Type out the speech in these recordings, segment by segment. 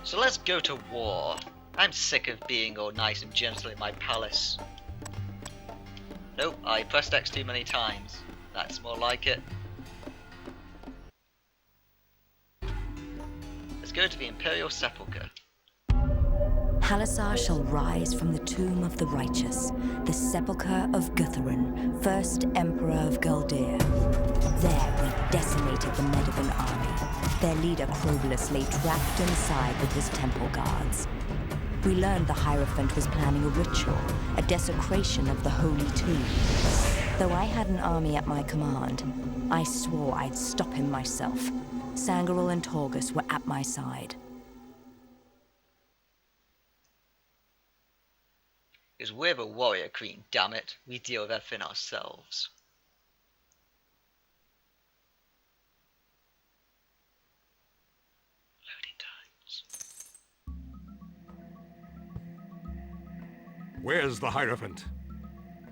So let's go to war. I'm sick of being all nice and gentle in my palace. Nope, I pressed X too many times. That's more like it. Let's go to the Imperial Sepulcher. Halassar shall rise from the tomb of the righteous, the sepulcher of Guthrum, first Emperor of Galdir. There we decimated the Medivhan army. Their leader Crobolus lay trapped inside with his temple guards. We learned the hierophant was planning a ritual, a desecration of the holy tomb. Though I had an army at my command, I swore I'd stop him myself. Sangharil and Torgus were at my side. Because we're the warrior queen, damn it. We deal with everything ourselves. Loading times. Where's the hierophant?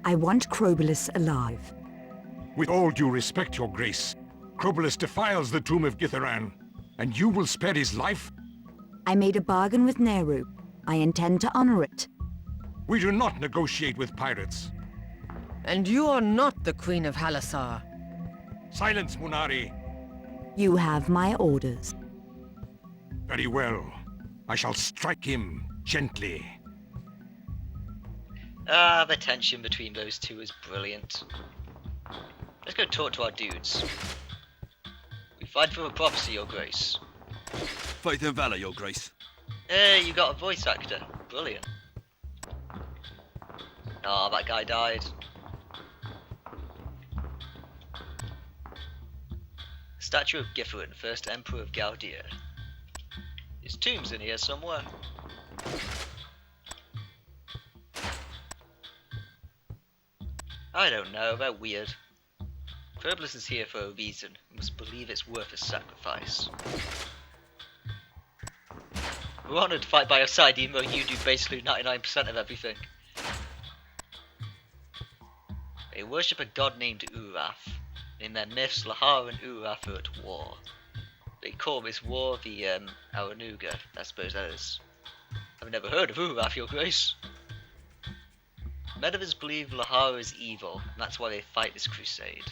I want Crobolus alive. With all due respect, your grace, Crobolus defiles the tomb of Githaran, and you will spare his life? I made a bargain with Nehru. I intend to honor it. We do not negotiate with pirates. And you are not the Queen of Halassar. Silence, Munari. You have my orders. Very well. I shall strike him gently. Ah, the tension between those two is brilliant. Let's go talk to our dudes. We fight for a prophecy, your grace. Faith and valor, your grace. Hey, you got a voice actor. Brilliant. Ah, that guy died. Statue of Githrin, first Emperor of Galdir. His tomb's in here somewhere. I don't know, they're weird. Crobolus is here for a reason. We must believe it's worth a sacrifice. We're honored to fight by your side even though you do basically 99% of everything. They worship a god named Urath. In their myths, Lahar and Urath are at war. They call this war the Aranuga, I suppose that is. I've never heard of Urath, your grace. Medivhans believe Lahar is evil, and that's why they fight this crusade.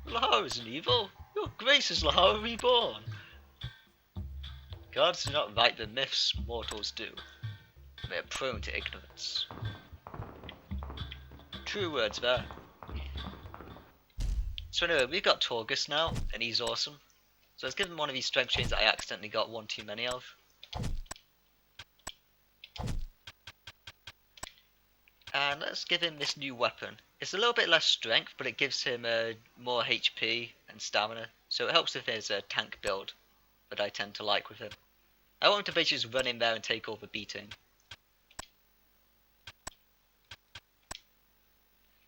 Lahar isn't evil. Your grace is Lahar reborn. Gods do not write the myths mortals do. They are prone to ignorance. True words there. So anyway, we've got Torgus now, and he's awesome. So let's give him one of these strength chains that I accidentally got one too many of. And let's give him this new weapon. It's a little bit less strength, but it gives him more HP and stamina. So it helps with his tank build that I tend to like with him. I want him to basically just run in there and take all the beating.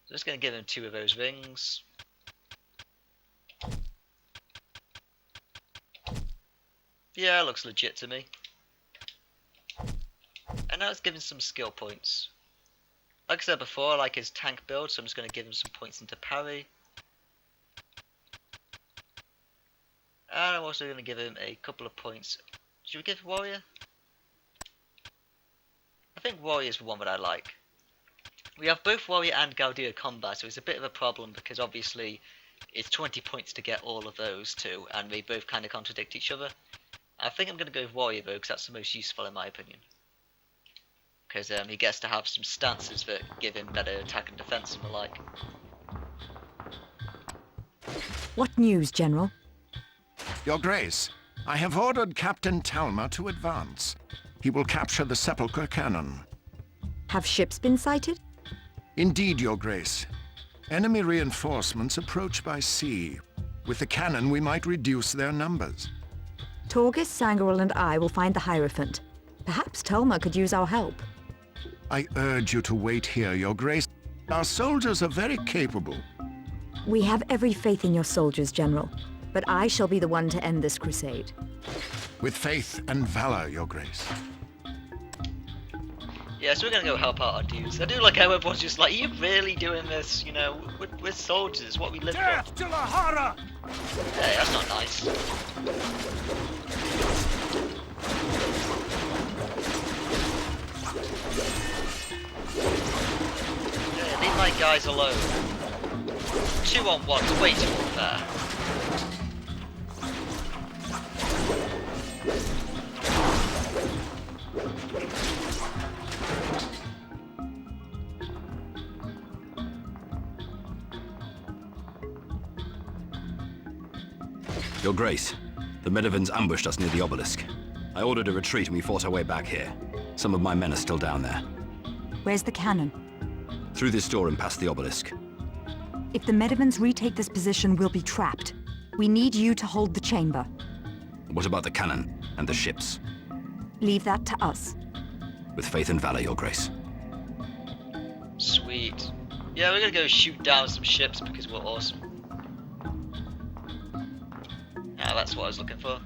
So just going to give him 2 of those rings. Yeah, looks legit to me. And now let's give him some skill points. Like I said before, I like his tank build, so I'm just going to give him some points into parry. And I'm also going to give him a couple of points. Should we give warrior? I think warrior is the one that I like. We have both warrior and Galdir combat, so it's a bit of a problem because obviously it's 20 points to get all of those two, and they both kind of contradict each other. I think I'm going to go with warrior though, because that's the most useful in my opinion. Because he gets to have some stances that give him better attack and defense and the like. What news, General? Your Grace, I have ordered Captain Talma to advance. He will capture the sepulcher cannon. Have ships been sighted? Indeed, Your Grace. Enemy reinforcements approach by sea. With the cannon, we might reduce their numbers. Torgus, Sangharil, and I will find the hierophant. Perhaps Talma could use our help. I urge you to wait here, Your Grace. Our soldiers are very capable. We have every faith in your soldiers, General. But I shall be the one to end this crusade. With faith and valor, Your Grace. Yeah, so we're gonna go help out our dudes. I do like how everyone's just like, are you really doing this? You know, we're soldiers, it's what we live Death for. to Lahara! Hey, that's not nice. guys alone. 2-on-1's way too unfair. Your Grace, the Medivans ambushed us near the obelisk. I ordered a retreat and we fought our way back here. Some of my men are still down there. Where's the cannon? Through this door and past the obelisk. If the Medivans retake this position, we'll be trapped. We need you to hold the chamber. What about the cannon and the ships? Leave that to us. With faith and valor, Your Grace. Sweet. Yeah, we're gonna go shoot down some ships because we're awesome. Ah, that's what I was looking for.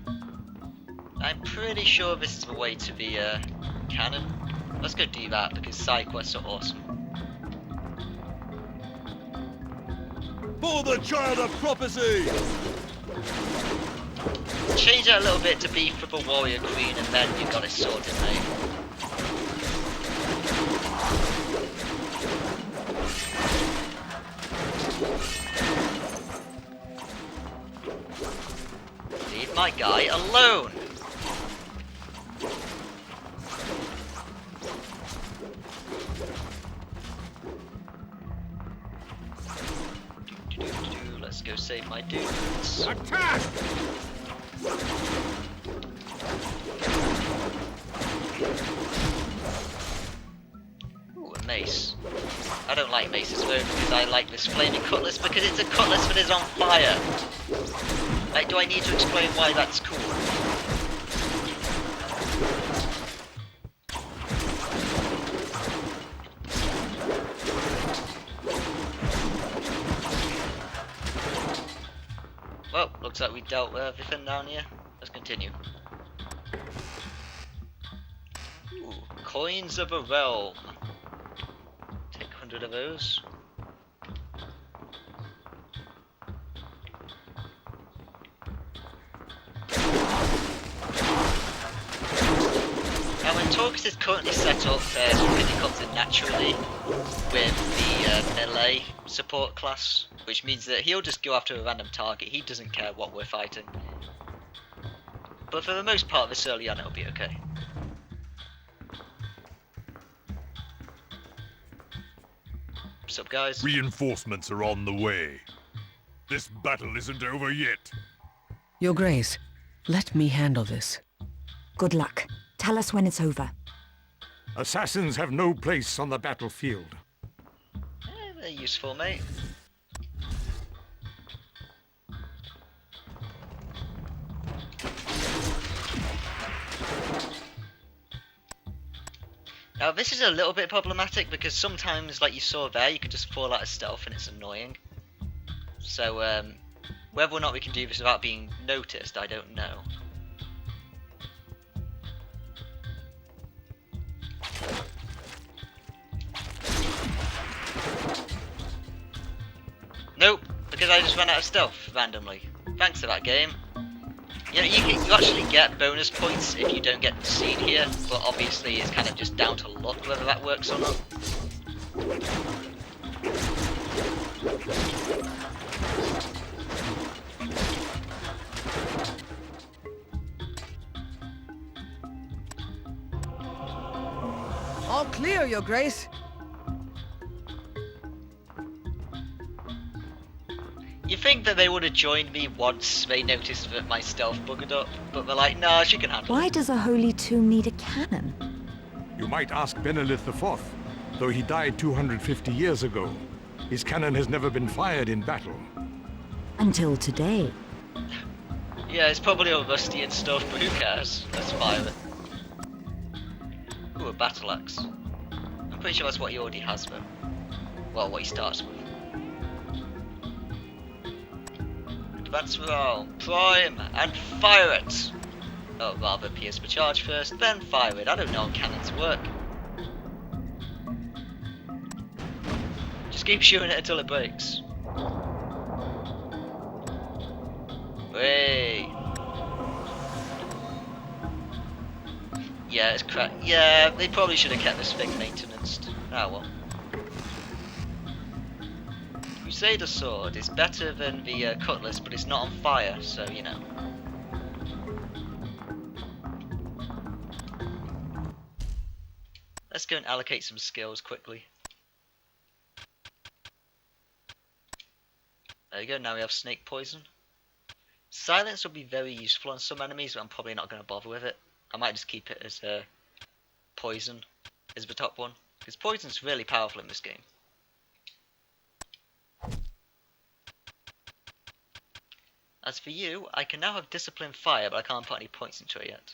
I'm pretty sure this is the way to the cannon. Let's go do that because side quests are awesome. For the child of prophecy! Change it a little bit to be for the warrior queen and then you've got it sorted, mate. Leave my guy alone! Let's go save my dudes. Attack! Ooh, a mace. I don't like maces though because I like this flaming cutlass because it's a cutlass that is on fire. Like, do I need to explain why that's cool? Well, looks like we dealt with everything down here. Let's continue. Ooh, coins of a realm. Take 100 of those. Now when Torcus is currently set up, because he comes in naturally with the melee support class, which means that he'll just go after a random target, he doesn't care what we're fighting. But for the most part this early on it'll be okay. What's up guys? Reinforcements are on the way. This battle isn't over yet. Your Grace, let me handle this. Good luck. Tell us when it's over. Assassins have no place on the battlefield. They're useful, mate. Now this is a little bit problematic because sometimes, like you saw there, you could just fall out of stealth and it's annoying. So whether or not we can do this without being noticed, I don't know. Nope, because I just ran out of stealth randomly. Thanks for that game. You know, you actually get bonus points if you don't get seen here, but obviously it's kind of just down to luck whether that works or not. All clear, Your Grace. You think that they would have joined me once they noticed that my stealth buggered up, but they're like, nah, she can handle it. Why does a holy tomb need a cannon? You might ask Benelith IV, though he died 250 years ago. His cannon has never been fired in battle. Until today. Yeah, it's probably all rusty and stuff, but who cares? Let's fire it. Ooh, a battle axe. I'm pretty sure that's what he already has though. Well, what he starts with. Advance roll, prime, and fire it! Oh, rather pierce the charge first, then fire it. I don't know how cannons work. Just keep shooting it until it breaks. Hey. Yeah, it's crap. Yeah, they probably should have kept this thing maintenance. Ah well. Crusader sword is better than the cutlass, but it's not on fire, so you know. Let's go and allocate some skills quickly. There we go, now we have snake poison. Silence will be very useful on some enemies, but I'm probably not going to bother with it. I might just keep it as poison as the top one, because poison's really powerful in this game. As for you, I can now have discipline fire, but I can't put any points into it yet.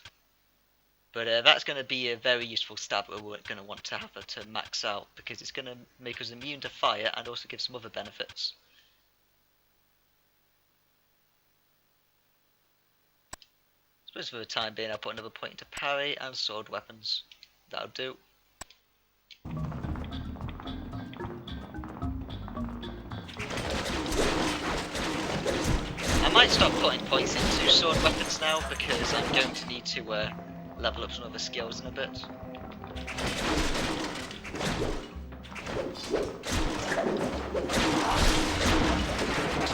But that's going to be a very useful stab that we're going to want to have her to max out, because it's going to make us immune to fire and also give some other benefits. I suppose for the time being I'll put another point into parry and sword weapons. That'll do. I might stop putting points into sword weapons now, because I'm going to need to level up some other skills in a bit.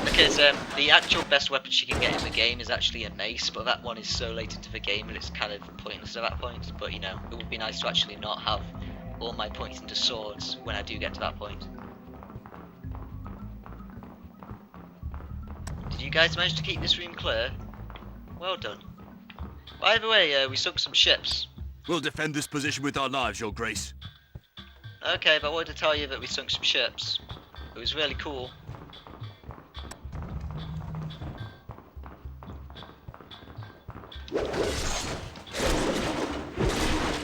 Because the actual best weapon she can get in the game is actually a mace, but that one is so late into the game that it's kind of pointless at that point. But you know, it would be nice to actually not have all my points into swords when I do get to that point. Did you guys manage to keep this room clear? Well done. By the way, we sunk some ships. We'll defend this position with our lives, Your Grace. Okay, but I wanted to tell you that we sunk some ships. It was really cool.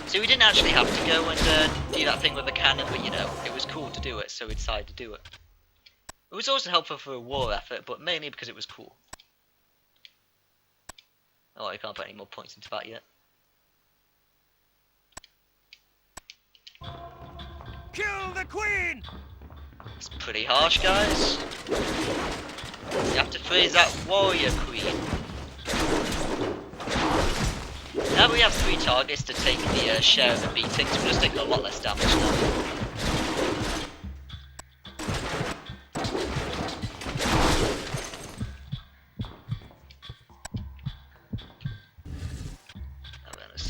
So we didn't actually have to go and do that thing with the cannon, but you know, it was cool to do it, so we decided to do it. It was also helpful for a war effort, but mainly because it was cool. Oh, I can't put any more points into that yet. Kill the Queen! It's pretty harsh, guys. You have to freeze that warrior queen. Now we have 3 targets to take the share of the beatings, we're just taking a lot less damage now.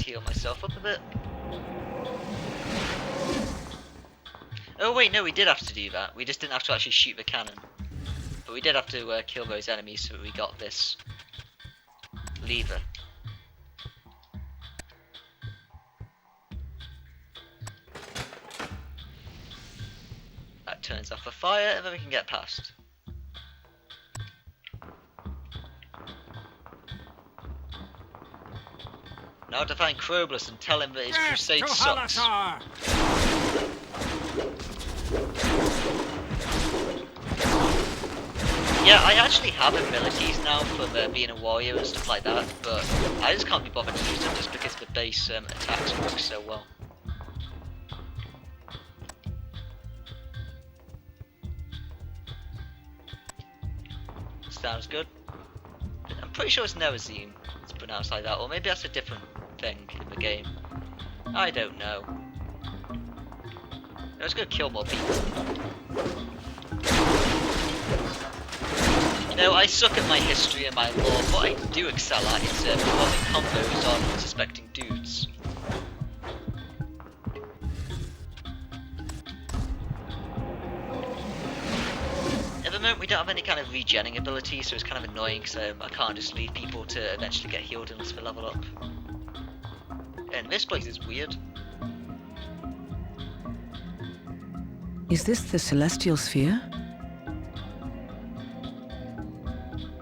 Heal myself up a bit. Oh wait, no, we did have to do that. We just didn't have to actually shoot the cannon. But we did have to kill those enemies so that we got this lever. That turns off the fire and then we can get past. Now to find Krobus and tell him that his crusade sucks. Yeah, I actually have abilities now from being a warrior and stuff like that, but I just can't be bothered to use them just because the base attacks work so well. Sounds good. I'm pretty sure it's Nerazine. It's pronounced like that, or maybe that's a different thing in the game. I don't know. Let's go kill more people. You know, I suck at my history and my lore. What I do excel at is performing combos on unsuspecting dudes. At the moment we don't have any kind of regenning ability, so it's kind of annoying because I can't just leave people to eventually get healed unless they level up. And this place is weird. Is this the Celestial Sphere?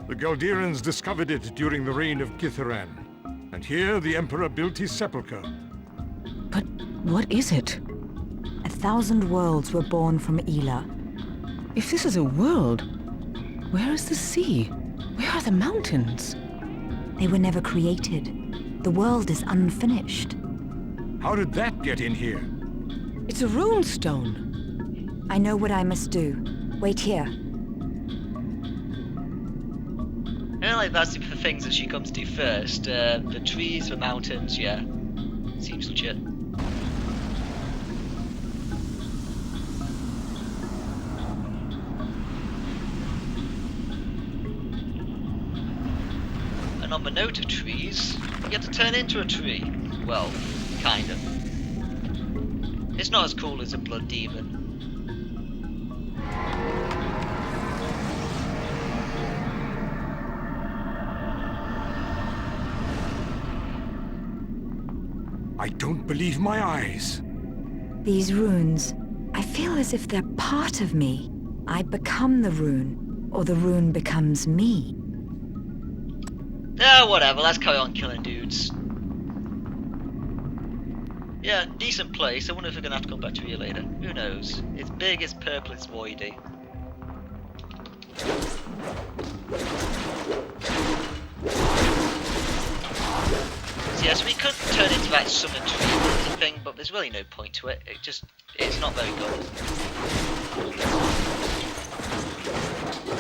The Galdirans discovered it during the reign of Githaran, and here the Emperor built his sepulcher. But what is it? 1,000 worlds were born from Ela. If this is a world, where is the sea? Where are the mountains? They were never created. The world is unfinished. How did that get in here? It's a rune stone. I know what I must do. Wait here. I don't like that's the things that she comes to first. The trees, the mountains, yeah. Seems legit. on the note of trees, you get to turn into a tree. Well, kind of. It's not as cool as a blood demon. I don't believe my eyes. These runes, I feel as if they're part of me. I become the rune, or the rune becomes me. Whatever, let's carry on killing dudes. Yeah, decent place. I wonder if we're gonna have to come back to here later. Who knows? It's big, it's purple, it's voidy. So yes, we could turn into that summon tree thing, but there's really no point to it. It's not very good.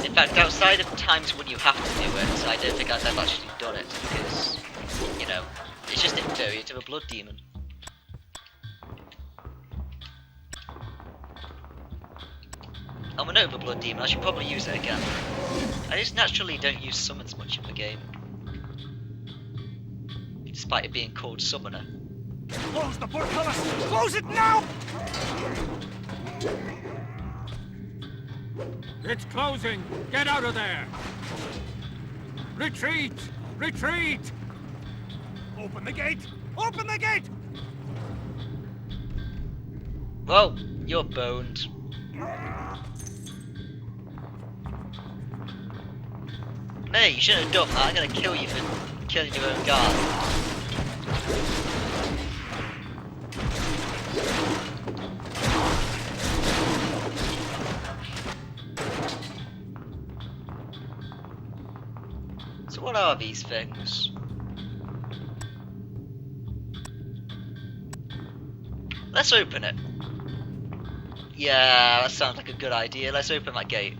In fact, outside of times when you have to do it, I don't think I've ever actually done it, because, you know, it's just inferior to a blood demon. I'm an over blood demon, I should probably use it again. I just naturally don't use summons much in the game. Despite it being called summoner. Close the portcullis! Close it now! It's closing! Get out of there! Retreat! Retreat! Open the gate! Open the gate! Well, you're boned. No, you shouldn't have done that. I'm gonna kill you for killing your own guard. So what are these things? Let's open it. Yeah, that sounds like a good idea. Let's open that gate.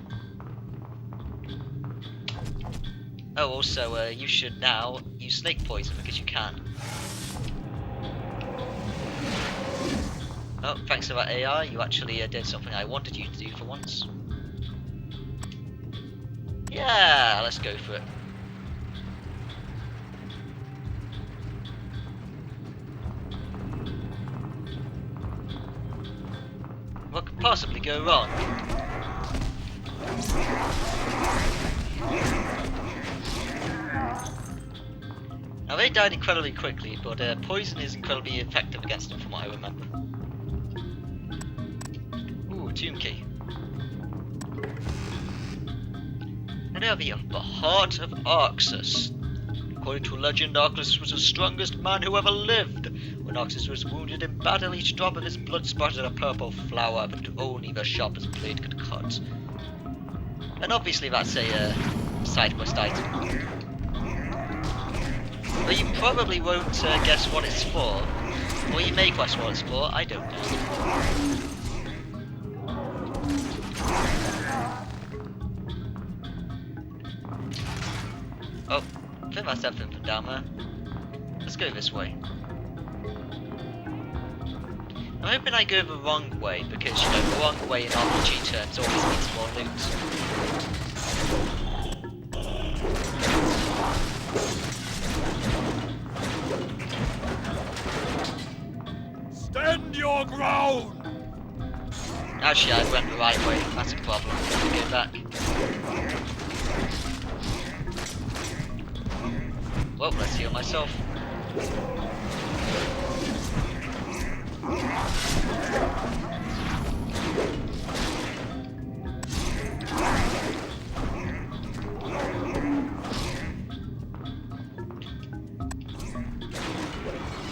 Oh, also, you should now use snake poison because you can. Oh, thanks to that AI, you actually did something I wanted you to do for once. Yeah, let's go for it. What could possibly go wrong? Now they died incredibly quickly, but poison is incredibly effective against them from what I remember. Ooh, tomb key. And now the heart of Arxus. According to legend, Arxus was the strongest man who ever lived. When Arxus was wounded in battle, each drop of his blood spotted a purple flower that only the sharpest blade could cut. And obviously that's a side quest item. But you probably won't guess what it's for. Or you may guess what it's for, I don't know. Oh, I think that's everything from down there. Let's go this way. I'm hoping I go the wrong way, because, you know, the wrong way in RPG terms always means more loot. Stand your ground! Actually, I went the right way. That's a problem. Let me go back. Well, let's heal myself.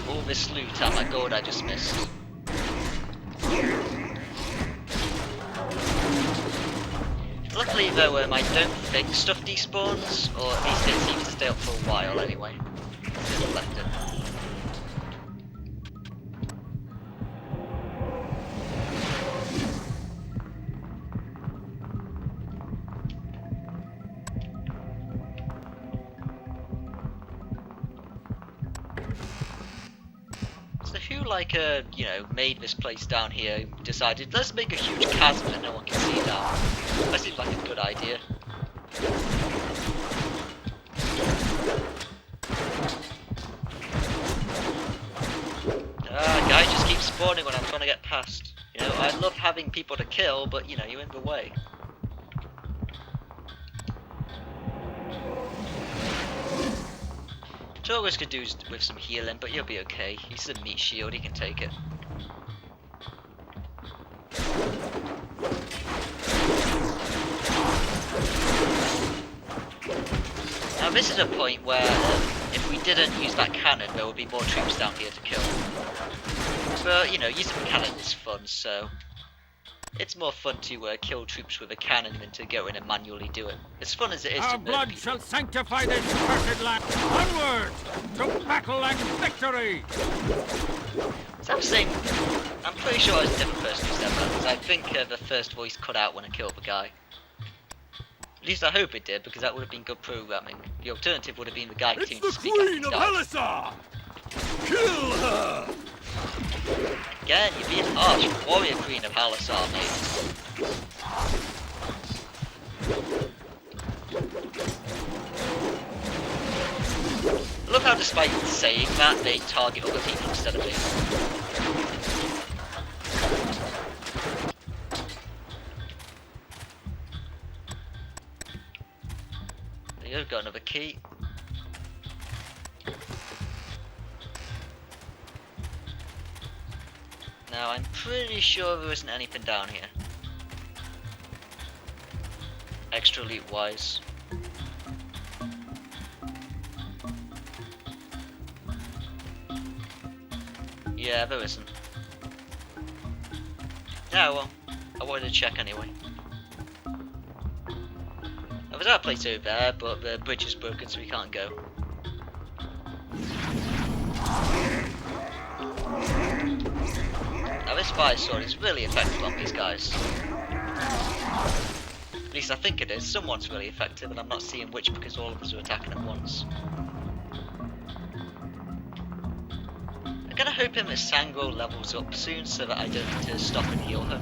All this loot, oh my god, I just missed. Luckily though, I don't think stuff despawns, or at least it seems to stay up for a while anyway. Still left it. So who, like, you know, made this place down here, decided, let's make a huge chasm that no one can see down. That seems like a good idea. spawning when I'm trying to get past. You know, I love having people to kill, but you know, you're in the way. Torres could do with some healing, but you'll be okay. He's a meat shield, he can take it. Now this is a point where if we didn't use that cannon, there would be more troops down here to kill. But you know, using the cannon is fun, so it's more fun to kill troops with a cannon than to go in and manually do it. As fun as it is Our to murder blood people. shall sanctify this cursed land. Onward to battle and victory. So I'm pretty sure it's a different person who said that, because I think the first voice cut out when I killed the guy. At least I hope it did, because that would have been good programming. The alternative would have been the guy It's continuing the to speak after Queen he of died. Helisa. Kill her. Again, you're being harsh. Warrior Queen of Halisar, mate. I love how despite saying that, they target other people instead of me. There you go, got another key. Now, I'm pretty sure there isn't anything down here. Extra loot wise. Yeah, there isn't. Yeah, well, I wanted to check anyway. Now, there's our place over there, but the bridge is broken, so we can't go. Now this fire sword is really effective on these guys. At least I think it is. Someone's really effective, and I'm not seeing which because all of us are attacking at once. I'm kinda hoping that Sangro levels up soon so that I don't need to stop and heal her.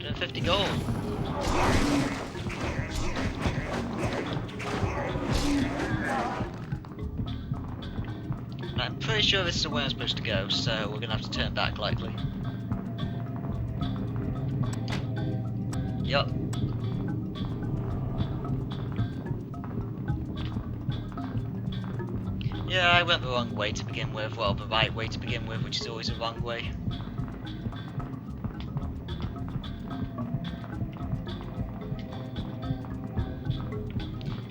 150 gold. I'm pretty sure this is where I'm supposed to go, so we're gonna have to turn back likely. Yup. Yeah, I went the wrong way to begin with, well, the right way to begin with, which is always the wrong way.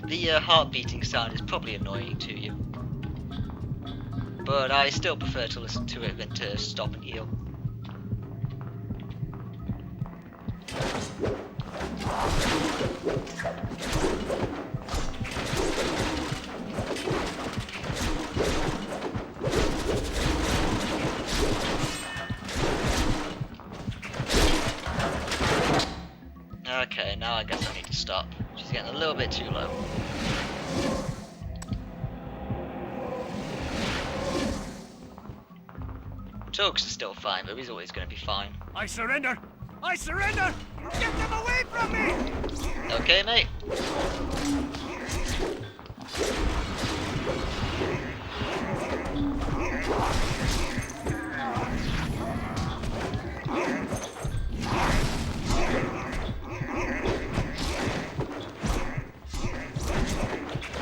The heart beating sound is probably annoying to you, but I still prefer to listen to it than to stop and heal. Okay, now I guess I need to stop. She's getting a little bit too low. Togs is still fine, but he's always going to be fine. I surrender. I surrender. Get them away from me. Okay, mate.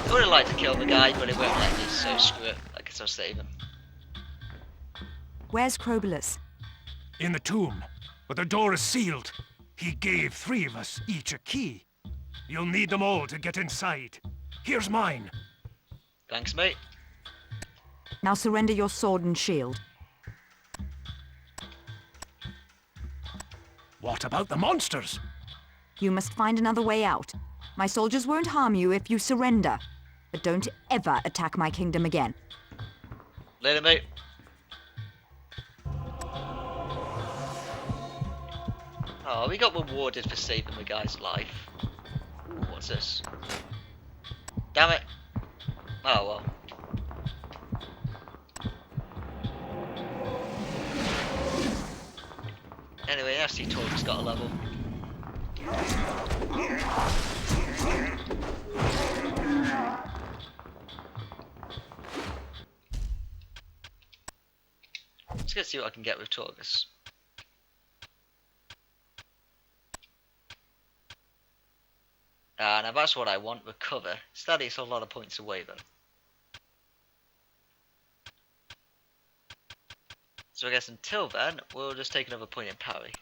I would have liked to kill the guy, but it won't let me, so screw it. I guess I'll save him. Where's Crobolus? In the tomb, but the door is sealed. He gave 3 of us each a key. You'll need them all to get inside. Here's mine. Thanks, mate. Now surrender your sword and shield. What about the monsters? You must find another way out. My soldiers won't harm you if you surrender. But don't ever attack my kingdom again. Later, mate. Oh, we got rewarded for saving the guy's life. Ooh, what's this? Damn it. Oh, well. Anyway, FC Talk's got a level. Let's go see what I can get with Torgus. Now that's what I want, recover. Steady, it's a lot of points away though. So I guess until then, we'll just take another point in parry.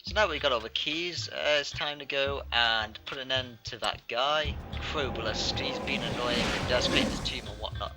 So now we got all the keys, it's time to go and put an end to that guy. Obelisk, he's been annoying and desecrating his tomb and whatnot.